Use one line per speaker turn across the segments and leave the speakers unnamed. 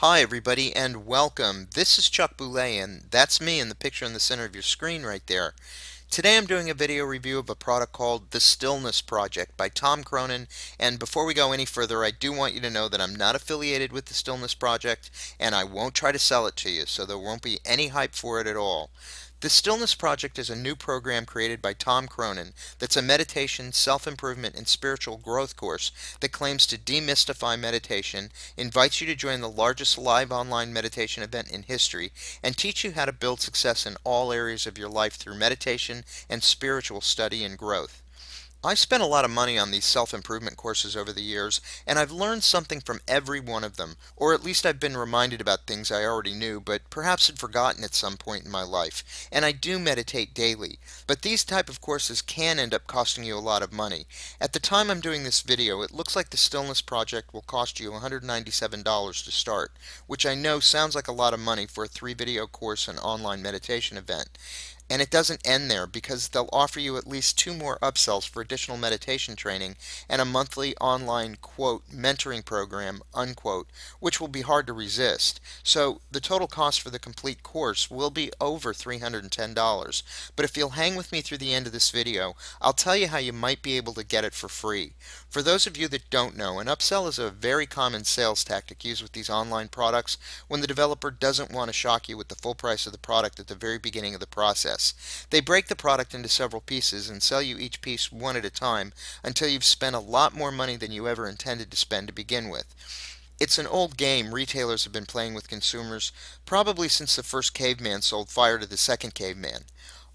Hi, everybody, and welcome. This is Chuck Boulais, and that's me in the picture in the center of your screen right there. Today I'm doing a video review of a product called the Stillness Project by Tom Cronin, and before we go any further, I do want you to know that I'm not affiliated with the Stillness Project, and I won't try to sell it to you, so there won't be any hype for it at all. The Stillness Project is a new program created by Tom Cronin that's a meditation, self-improvement, and spiritual growth course that claims to demystify meditation, invites you to join the largest live online meditation event in history, and teach you how to build success in all areas of your life through meditation and spiritual study and growth. I've spent a lot of money on these self-improvement courses over the years, and I've learned something from every one of them, or at least I've been reminded about things I already knew, but perhaps had forgotten at some point in my life. And I do meditate daily, but these type of courses can end up costing you a lot of money. At the time I'm doing this video, it looks like the Stillness Project will cost you $197 to start, which I know sounds like a lot of money for a 3-video course and online meditation event. And it doesn't end there because they'll offer you at least 2 more upsells for additional meditation training and a monthly online quote mentoring program unquote, which will be hard to resist. So the total cost for the complete course will be over $310. But if you'll hang with me through the end of this video, I'll tell you how you might be able to get it for free. For those of you that don't know, an upsell is a very common sales tactic used with these online products when the developer doesn't want to shock you with the full price of the product at the very beginning of the process. They break the product into several pieces and sell you each piece one at a time until you've spent a lot more money than you ever intended to spend to begin with. It's an old game retailers have been playing with consumers probably since the first caveman sold fire to the second caveman.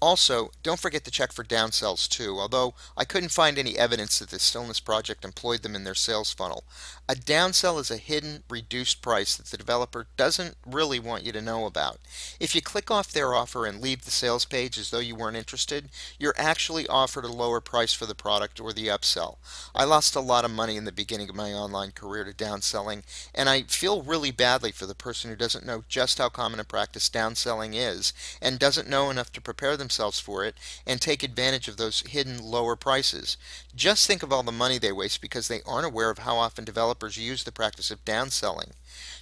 Also, don't forget to check for downsells too, although I couldn't find any evidence that the Stillness Project employed them in their sales funnel. A downsell is a hidden, reduced price that the developer doesn't really want you to know about. If you click off their offer and leave the sales page as though you weren't interested, you're actually offered a lower price for the product or the upsell. I lost a lot of money in the beginning of my online career to downselling, and I feel really badly for the person who doesn't know just how common a practice downselling is and doesn't know enough to prepare themselves for it and take advantage of those hidden lower prices. Just think of all the money they waste because they aren't aware of how often developers use the practice of downselling.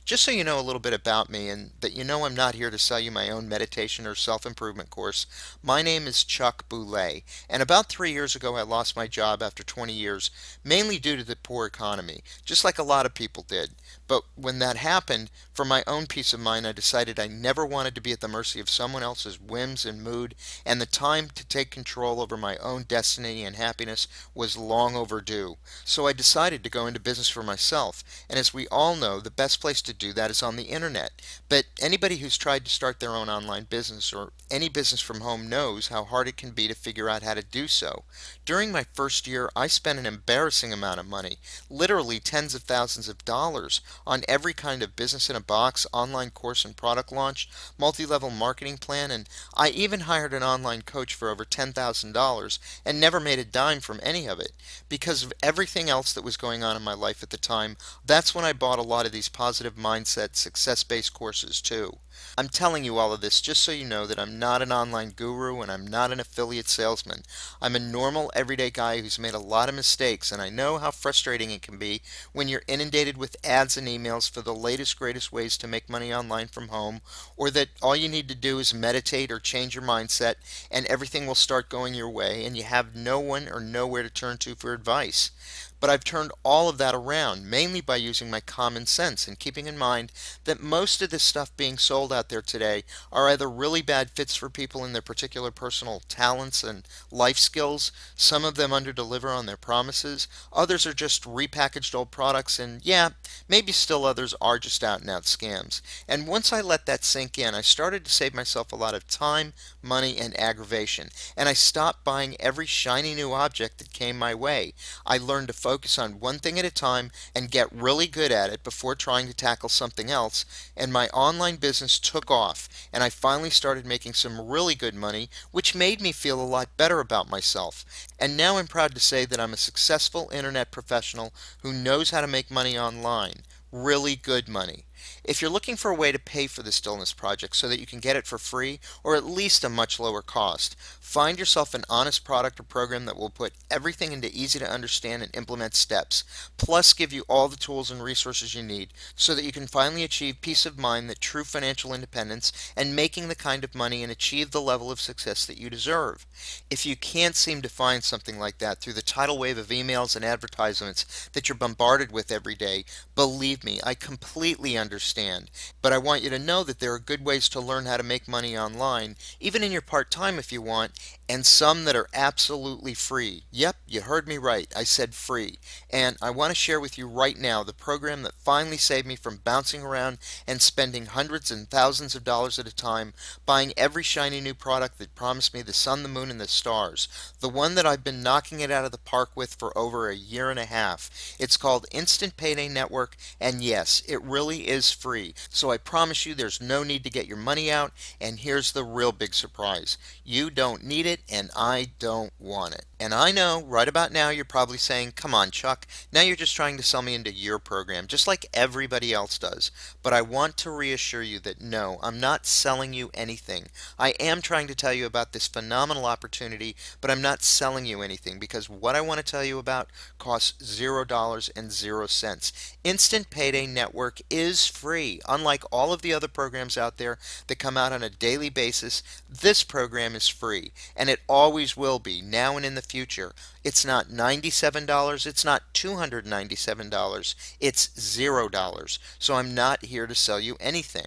Just so you know a little bit about me and that you know I'm not here to sell you my own meditation or self-improvement course, my name is Chuck Boulais, and about 3 years ago I lost my job after 20 years, mainly due to the poor economy, just like a lot of people did. But when that happened, for my own peace of mind, I decided I never wanted to be at the mercy of someone else's whims and mood, and the time to take control over my own destiny and happiness was long overdue. So I decided to go into business for myself, and as we all know, the best place to do that is on the internet. But anybody who's tried to start their own online business or any business from home knows how hard it can be to figure out how to do so. During my first year, I spent an embarrassing amount of money, literally tens of thousands of dollars, on every kind of business in a box, online course and product launch, multi-level marketing plan, and I even hired an online coach for over $10,000 and never made a dime from any of it. Because of everything else that was going on in my life at the time, that's when I bought a lot of these positive mindset, success-based courses too. I'm telling you all of this just so you know that I'm not an online guru and I'm not an affiliate salesman. I'm a normal, everyday guy who's made a lot of mistakes, and I know how frustrating it can be when you're inundated with ads and emails for the latest, greatest ways to make money online from home, or that all you need to do is meditate or change your mindset and everything will start going your way and you have no one or nowhere to turn to for advice. But I've turned all of that around, mainly by using my common sense and keeping in mind that most of the stuff being sold out there today are either really bad fits for people in their particular personal talents and life skills, some of them underdeliver on their promises, others are just repackaged old products, and yeah, maybe still others are just out and out scams. And once I let that sink in, I started to save myself a lot of time, money, and aggravation, and I stopped buying every shiny new object that came my way. I learned to focus on one thing at a time and get really good at it before trying to tackle something else, and my online business took off, and I finally started making some really good money, which made me feel a lot better about myself. And now I'm proud to say that I'm a successful internet professional who knows how to make money online. Really good money. If you're looking for a way to pay for the Stillness Project so that you can get it for free or at least a much lower cost, find yourself an honest product or program that will put everything into easy to understand and implement steps, plus give you all the tools and resources you need so that you can finally achieve peace of mind, that true financial independence, and making the kind of money and achieve the level of success that you deserve. If you can't seem to find something like that through the tidal wave of emails and advertisements that you're bombarded with every day, believe me, I completely understand. But I want you to know that there are good ways to learn how to make money online, even in your part-time if you want, and some that are absolutely free. Yep, you heard me right. I said free. And I want to share with you right now the program that finally saved me from bouncing around and spending hundreds and thousands of dollars at a time buying every shiny new product that promised me the sun, the moon, and the stars. The one that I've been knocking it out of the park with for over a year and a half. It's called Instant Payday Network, and yes, it really is free. So I promise you there's no need to get your money out, and here's the real big surprise. You don't need it, and I don't want it. And I know right about now you're probably saying, come on, Chuck, now you're just trying to sell me into your program, just like everybody else does. But I want to reassure you that no, I'm not selling you anything. I am trying to tell you about this phenomenal opportunity, but I'm not selling you anything because what I want to tell you about costs $0 and 0 cents. Instant Payday Network is free. Unlike all of the other programs out there that come out on a daily basis, this program is free, and it always will be now and in the future. It's not $97, it's not $297, it's $0. So I'm not here to sell you anything.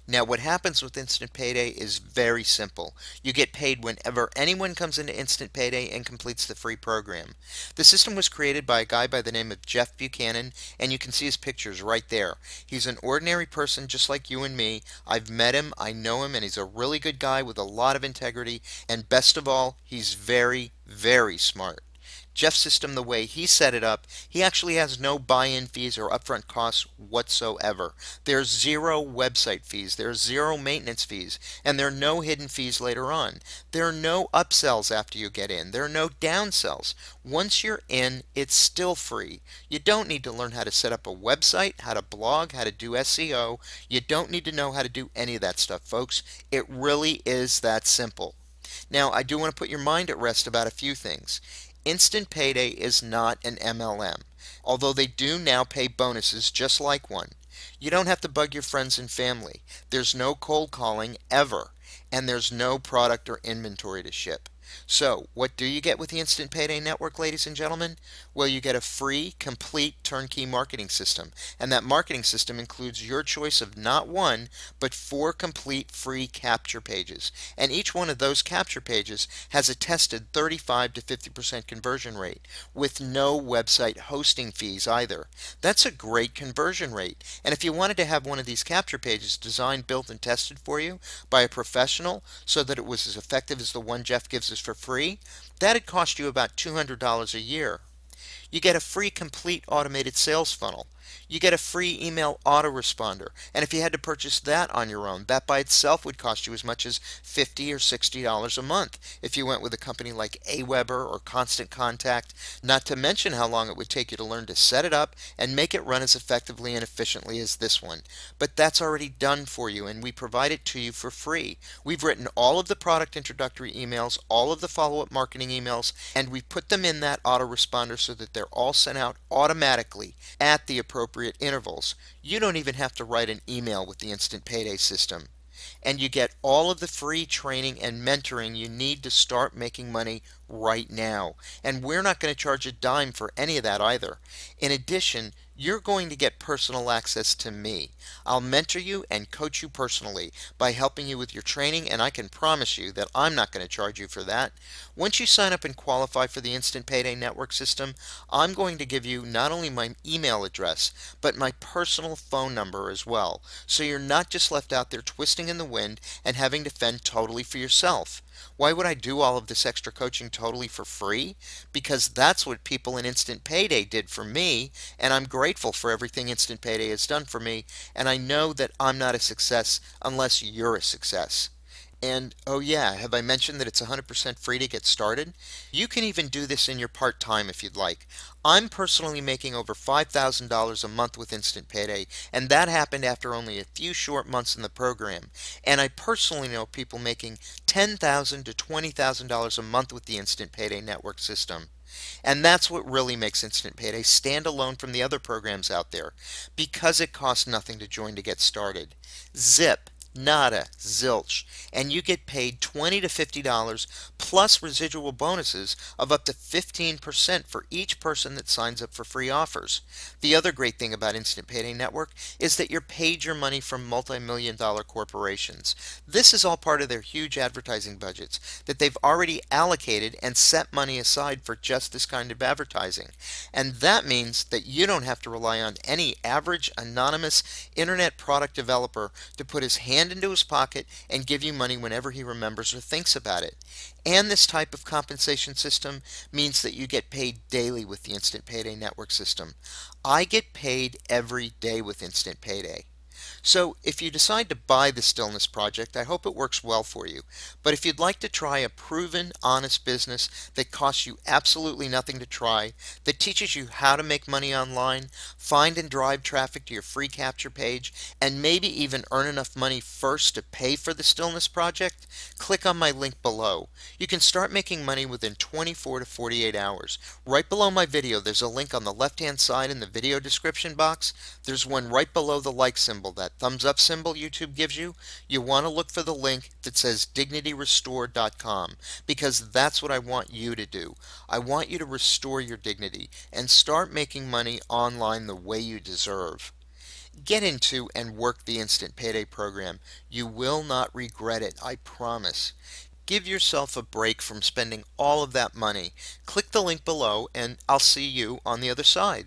Now, what happens with Instant Payday is very simple. You get paid whenever anyone comes into Instant Payday and completes the free program. The system was created by a guy by the name of Jeff Buchanan, and you can see his pictures right there. He's an ordinary person just like you and me. I've met him, I know him, and he's a really good guy with a lot of integrity, and best of all, he's very, very smart. Jeff's system, the way he set it up, he actually has no buy-in fees or upfront costs whatsoever. There's zero website fees, there's zero maintenance fees, and there are no hidden fees later on. There are no upsells after you get in. There are no downsells. Once you're in, it's still free. You don't need to learn how to set up a website, how to blog, how to do SEO. You don't need to know how to do any of that stuff, folks. It really is that simple. Now, I do want to put your mind at rest about a few things. Instant Payday is not an MLM, although they do now pay bonuses just like one. You don't have to bug your friends and family. There's no cold calling ever, and there's no product or inventory to ship. So, what do you get with the Instant Payday Network, ladies and gentlemen? Well, you get a free, complete turnkey marketing system. And that marketing system includes your choice of not one, but 4 complete free capture pages. And each one of those capture pages has a tested 35 to 50% conversion rate, with no website hosting fees either. That's a great conversion rate. And if you wanted to have one of these capture pages designed, built, and tested for you by a professional so that it was as effective as the one Jeff gives us for free, that'd cost you about $200 a year. You get a free complete automated sales funnel. You get a free email autoresponder. And if you had to purchase that on your own, that by itself would cost you as much as $50 or $60 a month if you went with a company like Aweber or Constant Contact, not to mention how long it would take you to learn to set it up and make it run as effectively and efficiently as this one. But that's already done for you, and we provide it to you for free. We've written all of the product introductory emails, all of the follow-up marketing emails, and we put them in that autoresponder so that they're all sent out automatically at the appropriate intervals. You don't even have to write an email with the Instant Payday system. And you get all of the free training and mentoring you need to start making money right now. And we're not going to charge a dime for any of that either. In addition, you're going to get personal access to me. I'll mentor you and coach you personally by helping you with your training, and I can promise you that I'm not going to charge you for that. Once you sign up and qualify for the Instant Payday Network system, I'm going to give you not only my email address, but my personal phone number as well. So you're not just left out there twisting in the wind and having to fend totally for yourself. Why would I do all of this extra coaching totally for free? Because that's what people in Instant Payday did for me, and I'm grateful for everything Instant Payday has done for me, and I know that I'm not a success unless you're a success. And oh yeah, have I mentioned that it's 100% free to get started? You can even do this in your part-time if you'd like. I'm personally making over $5,000 a month with Instant Payday, and that happened after only a few short months in the program. And I personally know people making $10,000 to $20,000 a month with the Instant Payday network system. And that's what really makes Instant Payday stand alone from the other programs out there, because it costs nothing to join to get started. Zip, nada, zilch, and you get paid $20 to $50 plus residual bonuses of up to 15% for each person that signs up for free offers. The other great thing about Instant Payday Network is that you're paid your money from multi-million dollar corporations. This is all part of their huge advertising budgets that they've already allocated and set money aside for just this kind of advertising. And that means that you don't have to rely on any average anonymous internet product developer to put his hand into his pocket and give you money whenever he remembers or thinks about it. And this type of compensation system means that you get paid daily with the Instant Payday Network system. I get paid every day with Instant Payday. So if you decide to buy the Stillness Project, I hope it works well for you. But if you'd like to try a proven, honest business that costs you absolutely nothing to try, that teaches you how to make money online, find and drive traffic to your free capture page, and maybe even earn enough money first to pay for the Stillness Project, click on my link below. You can start making money within 24 to 48 hours. Right below my video, there's a link on the left-hand side in the video description box. There's one right below the like symbol, that thumbs up symbol YouTube gives you. You want to look for the link that says dignityrestore.com, because that's what I want you to do. I want you to restore your dignity and start making money online the way you deserve. Get into and work the Instant Payday program. You will not regret it, I promise. Give yourself a break from spending all of that money. Click the link below and I'll see you on the other side.